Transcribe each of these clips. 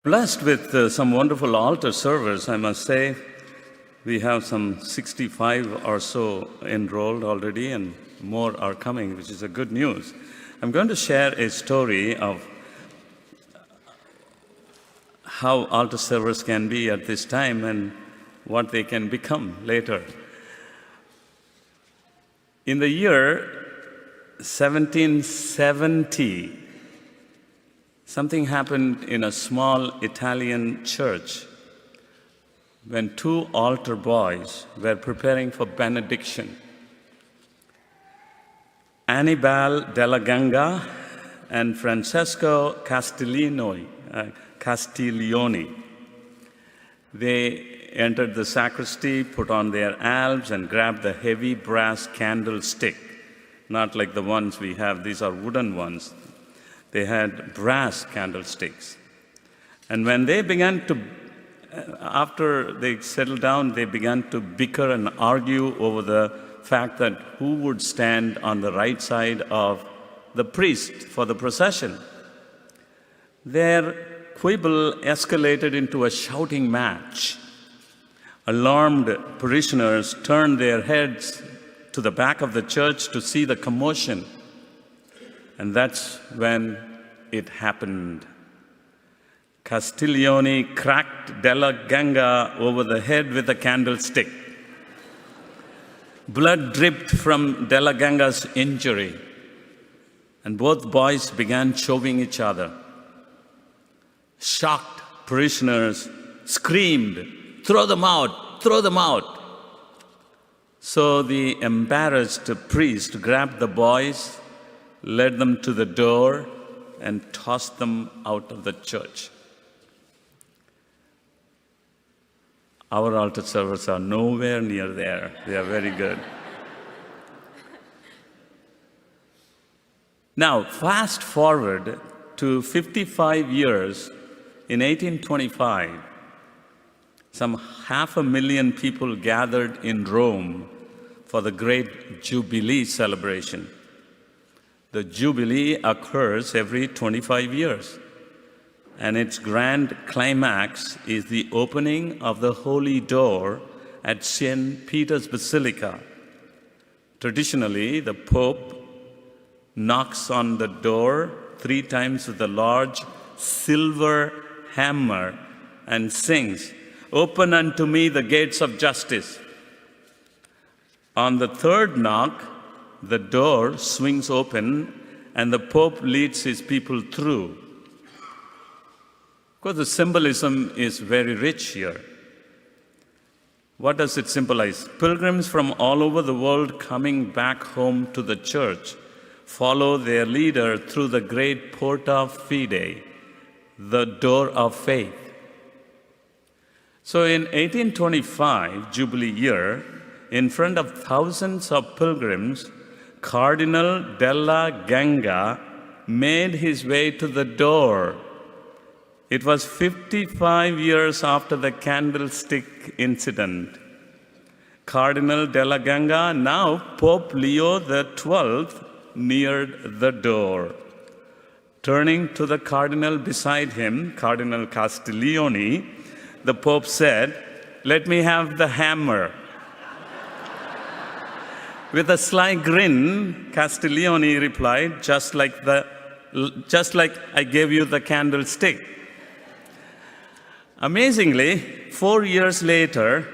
Blessed with some wonderful altar servers, I must say. We have some 65 or so enrolled already, and more are coming, which is a good news. I'm going to share a story of how altar servers can be at this time and what they can become later. In the year 1770, something happened in a small Italian church when two altar boys were preparing for benediction. Annibale della Ganga and Francesco Castiglioni. They entered the sacristy, put on their albs, and grabbed the heavy brass candlestick. Not like the ones we have, these are wooden ones. They had brass candlesticks. And when they began to, after they settled down, they began to bicker and argue over the fact that who would stand on the right side of the priest for the procession. Their quibble escalated into a shouting match. Alarmed parishioners turned their heads to the back of the church to see the commotion. And that's when it happened. Castiglioni cracked della Ganga over the head with a candlestick. Blood dripped from della Ganga's injury, and both boys began shoving each other. Shocked parishioners screamed, "Throw them out! Throw them out!" So the embarrassed priest grabbed the boys, led them to the door, and tossed them out of the church. Our altar servers are nowhere near there. They are very good. Now, fast forward to 55 years, in 1825, some 500,000 people gathered in Rome for the great Jubilee celebration. The Jubilee occurs every 25 years, and its grand climax is the opening of the Holy Door at St. Peter's Basilica. Traditionally, the Pope knocks on the door 3 times with a large silver hammer and sings, "Open unto me the gates of justice." On the third knock, the door swings open and the Pope leads his people through. Of course, the symbolism is very rich here. What does it symbolize? Pilgrims from all over the world coming back home to the church follow their leader through the great Porta Fidei, the door of faith. So in 1825, Jubilee year, in front of thousands of pilgrims, Cardinal della Ganga made his way to the door. It was 55 years after the candlestick incident. Cardinal della Ganga, now Pope Leo XII, neared the door. Turning to the cardinal beside him, Cardinal Castiglioni, the Pope said, "Let me have the hammer." With a sly grin, Castiglioni replied, just like I gave you the candlestick." Amazingly, 4 years later,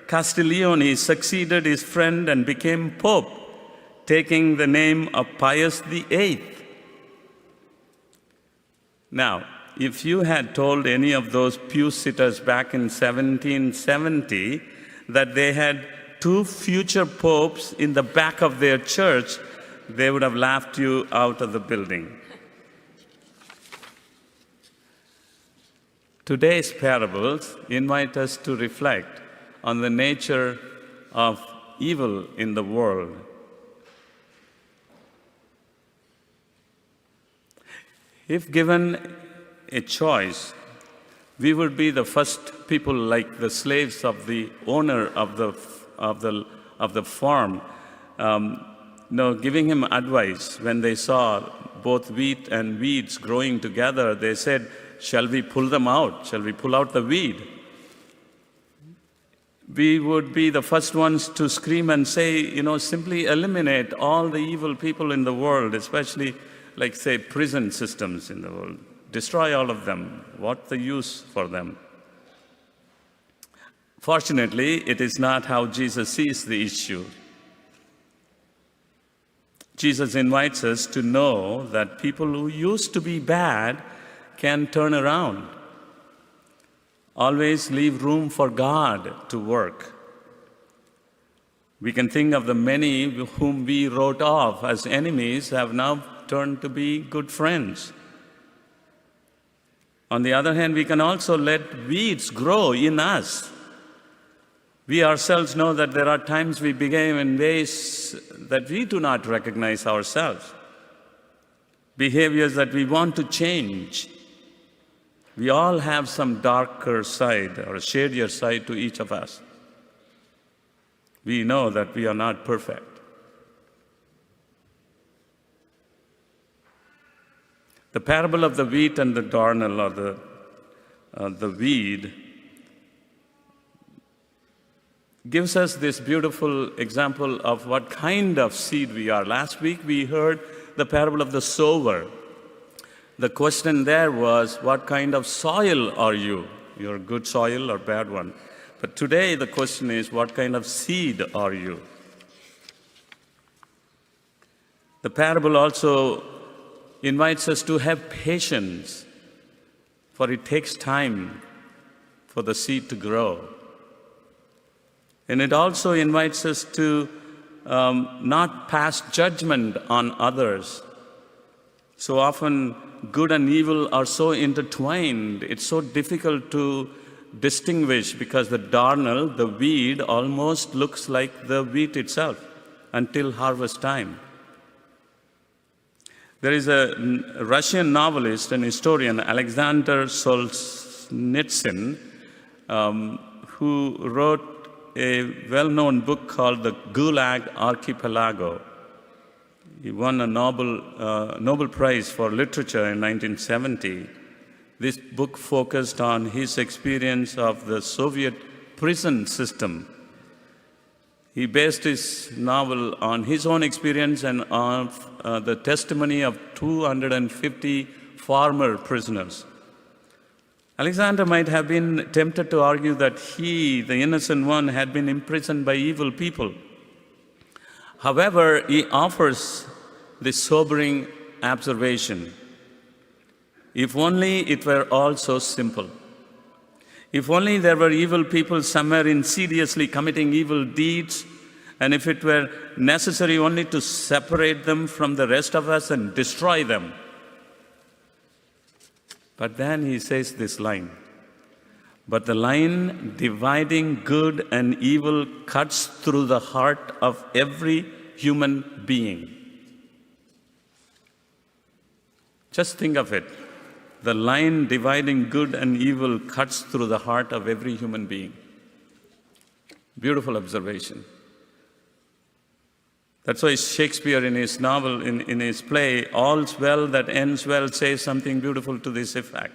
Castiglioni succeeded his friend and became Pope, taking the name of Pius VIII. Now, if you had told any of those pew sitters back in 1770 that they had 2 future popes in the back of their church, they would have laughed you out of the building. Today's parables invite us to reflect on the nature of evil in the world. If given a choice, we would be the first people, like the slaves of the owner of the farm, giving him advice when they saw both wheat and weeds growing together. They said, shall we pull them out? Shall we pull out the weed? We would be the first ones to scream and say, simply eliminate all the evil people in the world, especially, like, say, prison systems in the world. Destroy all of them. What's the use for them? Fortunately, it is not how Jesus sees the issue. Jesus invites us to know that people who used to be bad can turn around. Always leave room for God to work. We can think of the many whom we wrote off as enemies have now turned to be good friends. On the other hand, we can also let weeds grow in us. We ourselves know that there are times we behave in ways that we do not recognize ourselves, behaviors that we want to change. We all have some darker side or shadier side to each of us. We know that we are not perfect. The parable of the wheat and the darnel, or the weed, gives us this beautiful example of what kind of seed we are. Last week we heard the parable of the sower. The question there was, what kind of soil are you? You're good soil or bad one? But today the question is, what kind of seed are you? The parable also invites us to have patience, for it takes time for the seed to grow. And it also invites us to not pass judgment on others. So often, good and evil are so intertwined, it's so difficult to distinguish, because the darnel, the weed, almost looks like the wheat itself until harvest time. There is a Russian novelist and historian, Alexander Solzhenitsyn, who wrote a well-known book called The Gulag Archipelago. He won a Nobel Prize for Literature in 1970. This book focused on his experience of the Soviet prison system. He based his novel on his own experience and on the testimony of 250 former prisoners. Alexander might have been tempted to argue that he, the innocent one, had been imprisoned by evil people. However, he offers this sobering observation. If only it were all so simple. If only there were evil people somewhere insidiously committing evil deeds, and if it were necessary only to separate them from the rest of us and destroy them. But then he says this line, but the line dividing good and evil cuts through the heart of every human being. Just think of it. The line dividing good and evil cuts through the heart of every human being. Beautiful observation. That's why Shakespeare in his novel, in his play, All's Well That Ends Well, says something beautiful to this effect.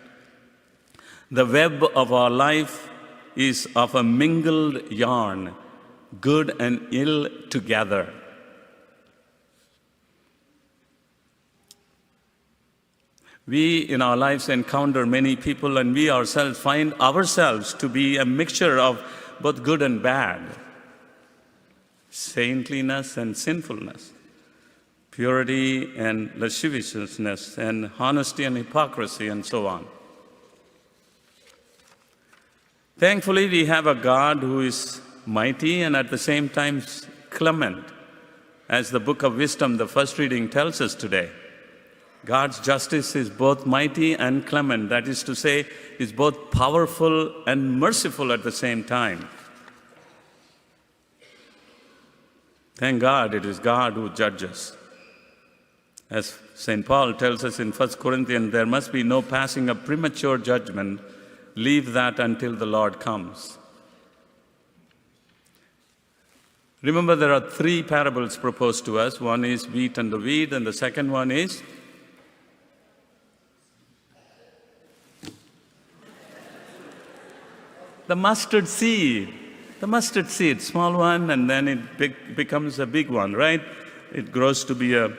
The web of our life is of a mingled yarn, good and ill together. We in our lives encounter many people, and we ourselves find ourselves to be a mixture of both good and bad, saintliness and sinfulness, purity and lasciviousness, and honesty and hypocrisy, and so on. Thankfully, we have a God who is mighty and at the same time clement, as the Book of Wisdom, the first reading, tells us today. God's justice is both mighty and clement, that is to say, is both powerful and merciful at the same time. Thank God it is God who judges. As St. Paul tells us in 1 Corinthians, there must be no passing of premature judgment. Leave that until the Lord comes. Remember, there are three parables proposed to us. One is wheat and the weed, and the second one is The mustard seed. The mustard seed, small one, and then it becomes a big one, right? It grows to be a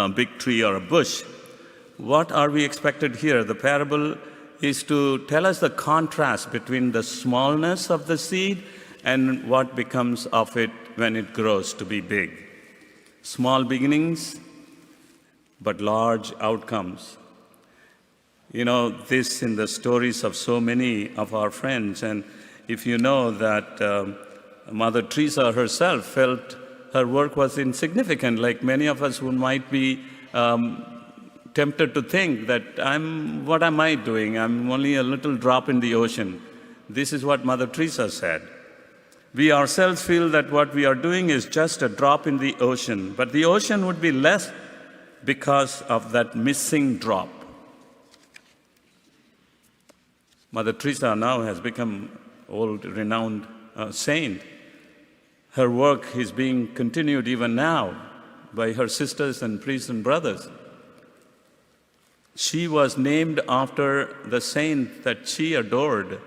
big tree or a bush. What are we expected here? The parable is to tell us the contrast between the smallness of the seed and what becomes of it when it grows to be big. Small beginnings, but large outcomes. You know, this in the stories of so many of our friends, and if you know that Mother Teresa herself felt her work was insignificant, like many of us who might be tempted to think that what am I doing? I'm only a little drop in the ocean. This is what Mother Teresa said. We ourselves feel that what we are doing is just a drop in the ocean, but the ocean would be less because of that missing drop. Mother Teresa now has become old, renowned saint. Her work is being continued even now by her sisters and priests and brothers. She was named after the saint that she adored,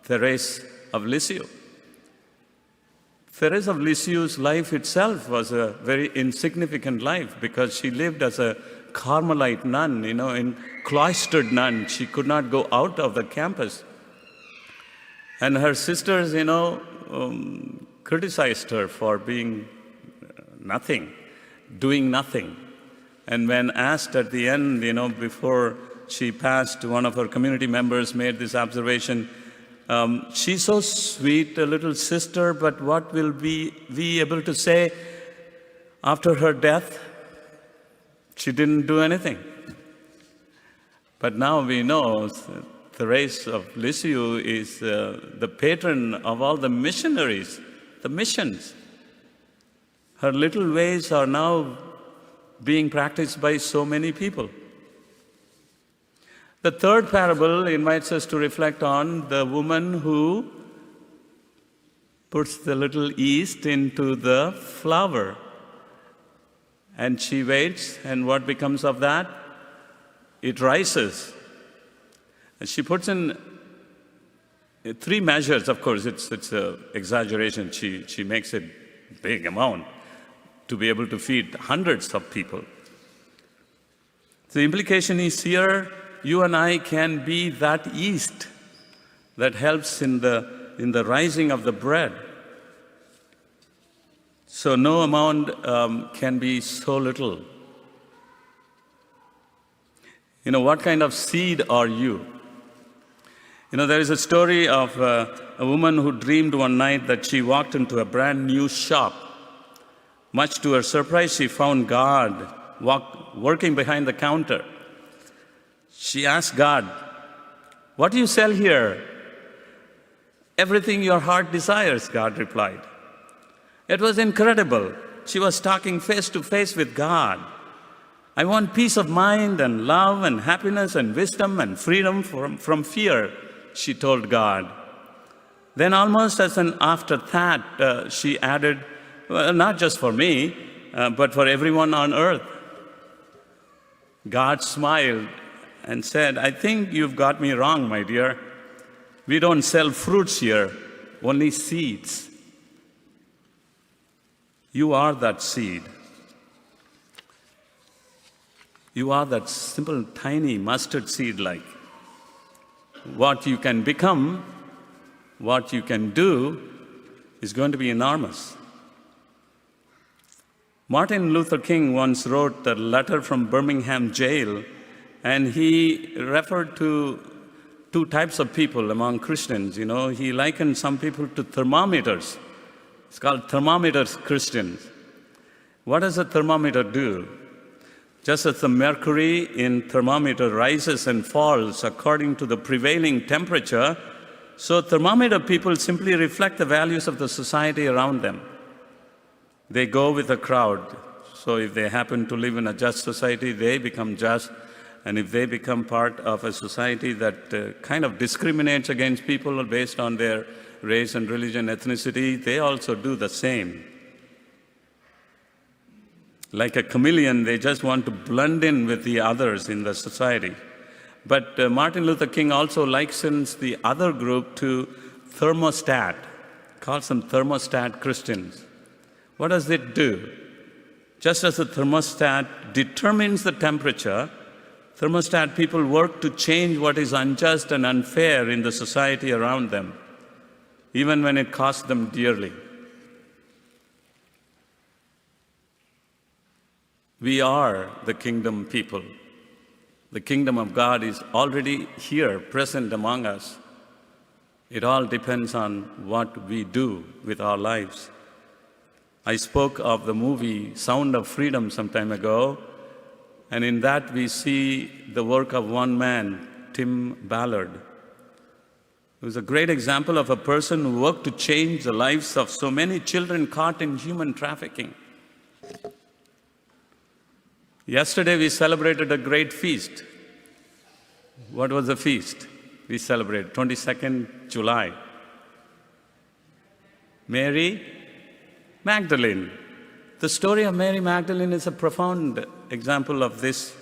Therese of Lisieux. Therese of Lisieux's life itself was a very insignificant life because she lived as a Carmelite nun, in cloistered nun. She could not go out of the campus. And her sisters, criticized her for being nothing, doing nothing. And when asked at the end, before she passed, one of her community members made this observation, she's so sweet, a little sister, but what will we be able to say after her death? She didn't do anything. But now we know Therese of Lisieux is the patron of all the missionaries, the missions. Her little ways are now being practiced by so many people. The third parable invites us to reflect on the woman who puts the little yeast into the flour. And she waits, and what becomes of that? It rises. And she puts in 3 measures. Of course, it's an exaggeration. She makes it big amount to be able to feed hundreds of people. The implication is here, you and I can be that yeast that helps in the rising of the bread. So no amount can be so little. What kind of seed are you? There is a story of a woman who dreamed one night that she walked into a brand new shop. Much to her surprise, she found God working behind the counter. She asked God, "What do you sell here?" "Everything your heart desires," God replied. It was incredible. She was talking face to face with God. "I want peace of mind and love and happiness and wisdom and freedom from fear," she told God. Then almost as an afterthought, she added, "Well, not just for me, but for everyone on earth." God smiled and said, "I think you've got me wrong, my dear. We don't sell fruits here, only seeds. You are that seed. You are that simple, tiny mustard seed like. What you can become, what you can do, is going to be enormous." Martin Luther King once wrote a letter from Birmingham jail, and he referred to 2 types of people among Christians. He likened some people to thermometers. It's called thermometers Christians. What does a thermometer do? Just as the mercury in thermometer rises and falls according to the prevailing temperature, so thermometer people simply reflect the values of the society around them. They go with the crowd. So if they happen to live in a just society, they become just. And if they become part of a society that kind of discriminates against people based on their race and religion, ethnicity, they also do the same. Like a chameleon, they just want to blend in with the others in the society. But Martin Luther King also likens the other group to thermostat, calls them thermostat Christians. What does it do? Just as the thermostat determines the temperature, thermostat people work to change what is unjust and unfair in the society around them, even when it costs them dearly. We are the kingdom people. The kingdom of God is already here, present among us. It all depends on what we do with our lives. I spoke of the movie Sound of Freedom some time ago, and in that we see the work of one man, Tim Ballard. He was a great example of a person who worked to change the lives of so many children caught in human trafficking. Yesterday we celebrated a great feast. What was the feast we celebrated? 22nd July. Mary Magdalene. The story of Mary Magdalene is a profound example of this.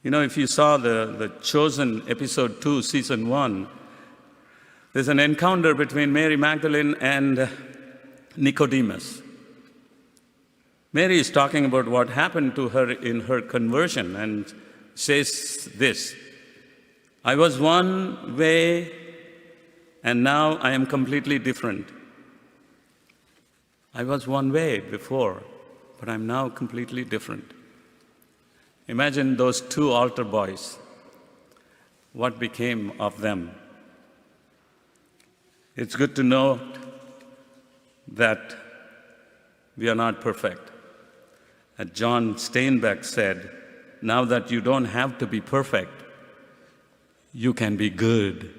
You know, if you saw the Chosen episode 2, season 1, there's an encounter between Mary Magdalene and Nicodemus. Mary is talking about what happened to her in her conversion and says this: I was one way and now I am completely different. I was one way before, but I'm now completely different. Imagine those two altar boys. What became of them? It's good to know that we are not perfect. As John Steinbeck said, now that you don't have to be perfect, you can be good.